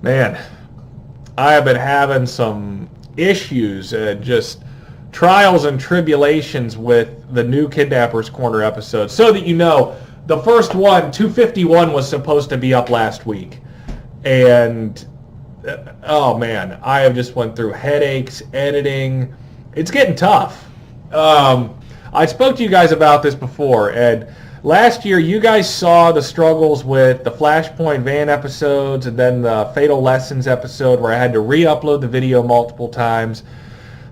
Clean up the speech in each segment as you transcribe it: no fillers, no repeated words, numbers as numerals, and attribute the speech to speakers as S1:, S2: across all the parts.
S1: Man, I have been having some issues and just trials and tribulations with the new Kidnapper's Corner episode. So that you know, the first one, 251, was supposed to be up last week. And, oh man, I have just went through headaches, editing. It's getting tough. I spoke to you guys about this before, and last year you guys saw the struggles with the Flashpoint Van episodes and then the Fatal Lessons episode where I had to re-upload the video multiple times.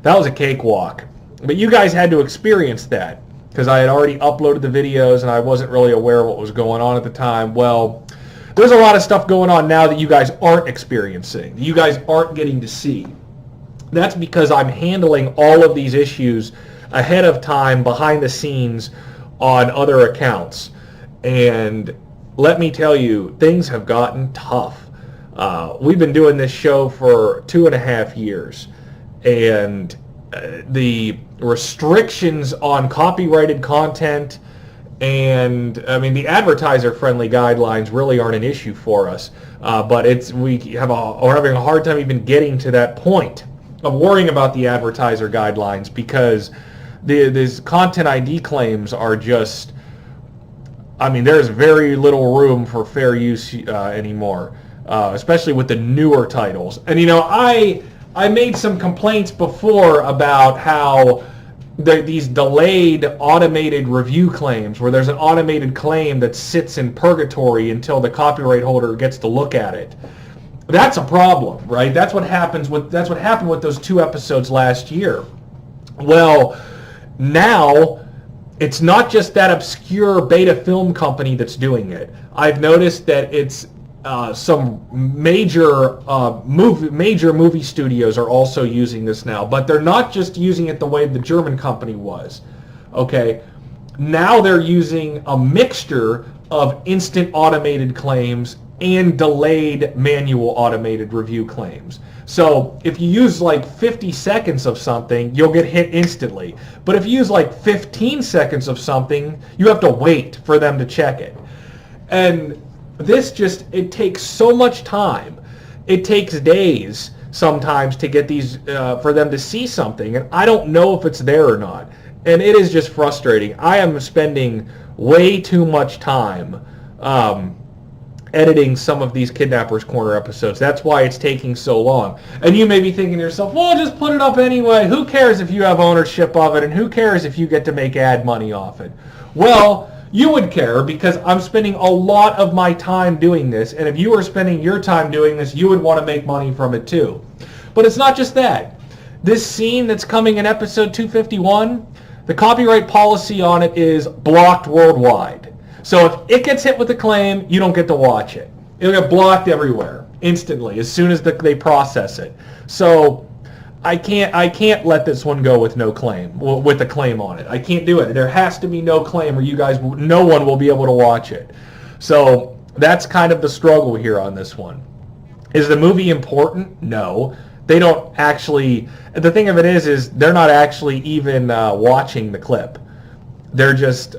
S1: That was a cakewalk. But you guys had to experience that because I had already uploaded the videos and I wasn't really aware of what was going on at the time. Well, there's a lot of stuff going on now that you guys aren't experiencing, that you guys aren't getting to see. That's because I'm handling all of these issues ahead of time, behind the scenes, on other accounts. And let me tell you, things have gotten tough. We've been doing this show for 2.5 years, and the restrictions on copyrighted content and, I mean, the advertiser-friendly guidelines really aren't an issue for us, but we're having a hard time even getting to that point of worrying about the advertiser guidelines because these content ID claims are just, I mean, there's very little room for fair use anymore, especially with the newer titles. And, you know, I made some complaints before about how these delayed automated review claims, where there's an automated claim that sits in purgatory until the copyright holder gets to look at it. That's a problem, right? That's what happened with those 2 episodes last year. Well, now it's not just that obscure beta film company that's doing it. I've noticed that it's some major movie studios are also using this now, but they're not just using it the way the German company was. Okay, now they're using a mixture of instant automated claims and delayed manual automated review claims. So if you use like 50 seconds of something, you'll get hit instantly. But if you use like 15 seconds of something, you have to wait for them to check it. And it takes so much time. It takes days sometimes to get these, for them to see something. And I don't know if it's there or not. And it is just frustrating. I am spending way too much time editing some of these Kidnapper's Corner episodes. That's why it's taking so long. And you may be thinking to yourself, well, just put it up anyway. Who cares if you have ownership of it? And who cares if you get to make ad money off it? Well, you would care because I'm spending a lot of my time doing this. And if you were spending your time doing this, you would want to make money from it too. But it's not just that. This scene that's coming in episode 251, the copyright policy on it is blocked worldwide. So if it gets hit with a claim, you don't get to watch it. It'll get blocked everywhere instantly as soon as they process it. So I can't let this one go with no claim, with a claim on it. I can't do it. There has to be no claim or no one will be able to watch it. So that's kind of the struggle here on this one. Is the movie important? No. They don't actually, the thing of it is they're not actually even watching the clip. They're just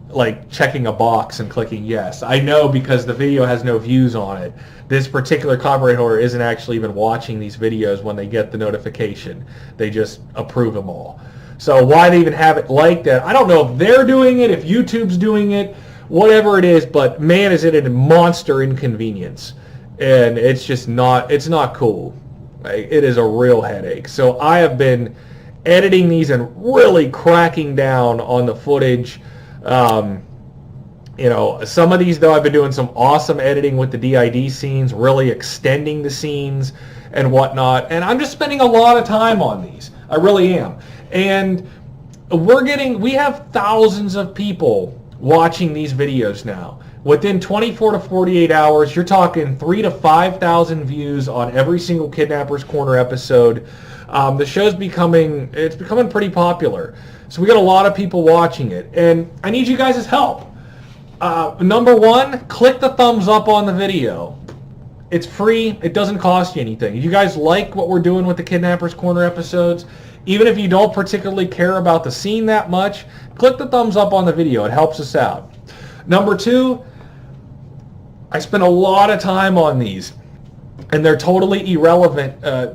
S1: like checking a box and clicking yes. I know because the video has no views on it. This particular copyright holder isn't actually even watching these videos when they get the notification. They just approve them all. So why they even have it like that, I don't know if they're doing it, if YouTube's doing it, whatever it is, but man, is it a monster inconvenience. And it's just not, it's not cool. It is a real headache. So I have been editing these and really cracking down on the footage. You know, some of these, though, I've been doing some awesome editing with the DID scenes, really extending the scenes and whatnot. And I'm just spending a lot of time on these. I really am. And we have thousands of people watching these videos now. Within 24 to 48 hours, you're talking 3,000 to 5,000 views on every single Kidnapper's Corner episode. The show's becoming pretty popular. So we got a lot of people watching it. And I need you guys' help. Number one, click the thumbs up on the video. It's free. It doesn't cost you anything. If you guys like what we're doing with the Kidnapper's Corner episodes, even if you don't particularly care about the scene that much, click the thumbs up on the video. It helps us out. Number two, I spent a lot of time on these. and they're totally irrelevant, they're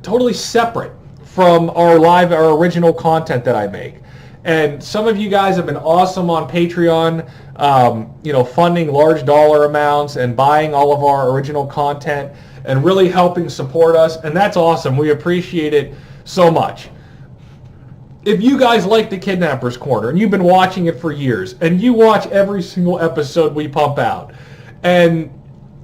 S1: totally separate from our original content that I make. And some of you guys have been awesome on Patreon, funding large dollar amounts and buying all of our original content and really helping support us. And that's awesome. We appreciate it so much. If you guys like the Kidnapper's Corner and you've been watching it for years and you watch every single episode we pump out, and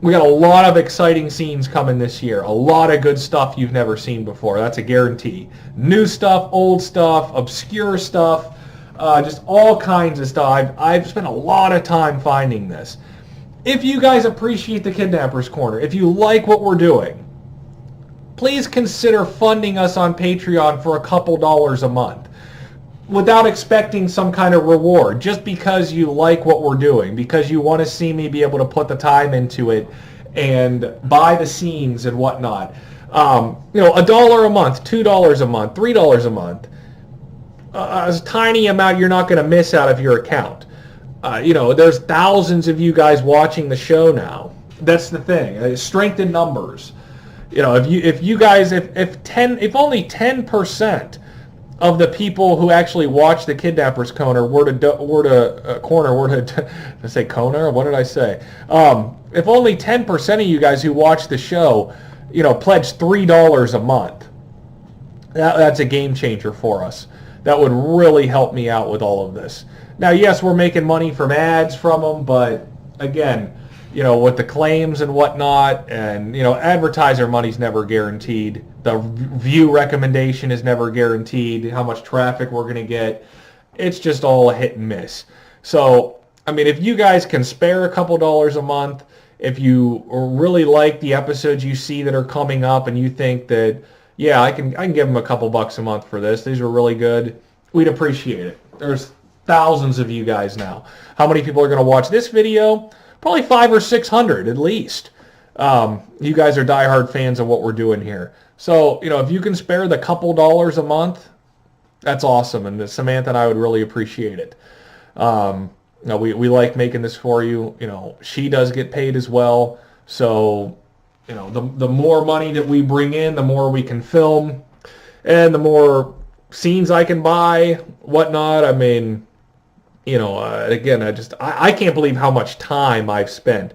S1: we got a lot of exciting scenes coming this year, a lot of good stuff you've never seen before, that's a guarantee. New stuff, old stuff, obscure stuff, just all kinds of stuff. I've spent a lot of time finding this. If you guys appreciate the Kidnapper's Corner, if you like what we're doing, please consider funding us on Patreon for a couple dollars a month without expecting some kind of reward, just because you like what we're doing, because you want to see me be able to put the time into it and buy the scenes and whatnot. $1 a month, $2 a month, $3 a month, a tiny amount you're not going to miss out of your account. There's thousands of you guys watching the show now. That's the thing. Strength in numbers. If only 10% of the people who actually watch the Kidnapper's Corner if only 10% of you guys who watch the show, pledge $3 a month, that's a game changer for us. That would really help me out with all of this. Now, yes, we're making money from ads from them, but again, with the claims and whatnot, and, advertiser money's never guaranteed. The view recommendation is never guaranteed. How much traffic we're going to get. It's just all a hit and miss. So, if you guys can spare a couple dollars a month, if you really like the episodes you see that are coming up and you think that, yeah, I can give them a couple bucks a month for this. These are really good. We'd appreciate it. There's thousands of you guys now. How many people are going to watch this video? Probably 500 or 600 at least. You guys are diehard fans of what we're doing here. So, if you can spare the couple dollars a month, that's awesome. And Samantha and I would really appreciate it. We like making this for you. She does get paid as well. So, the more money that we bring in, the more we can film. And the more scenes I can buy, whatnot. Again, I can't believe how much time I've spent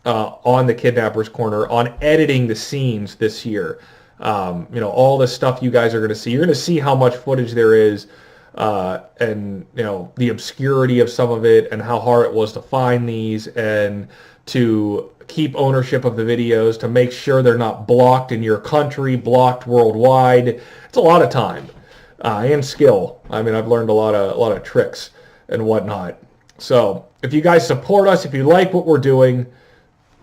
S1: on the Kidnapper's Corner, on editing the scenes this year. All the stuff you guys are going to see. You're going to see how much footage there is, and, the obscurity of some of it, and how hard it was to find these, and to keep ownership of the videos, to make sure they're not blocked in your country, blocked worldwide. It's a lot of time and skill. I've learned a lot of tricks and whatnot. So if you guys support us, if you like what we're doing,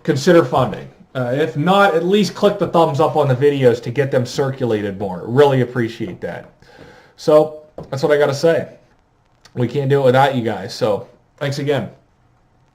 S1: consider funding. If not, at least click the thumbs up on the videos to get them circulated more. Really appreciate that. So that's what I got to say. We can't do it without you guys. So thanks again.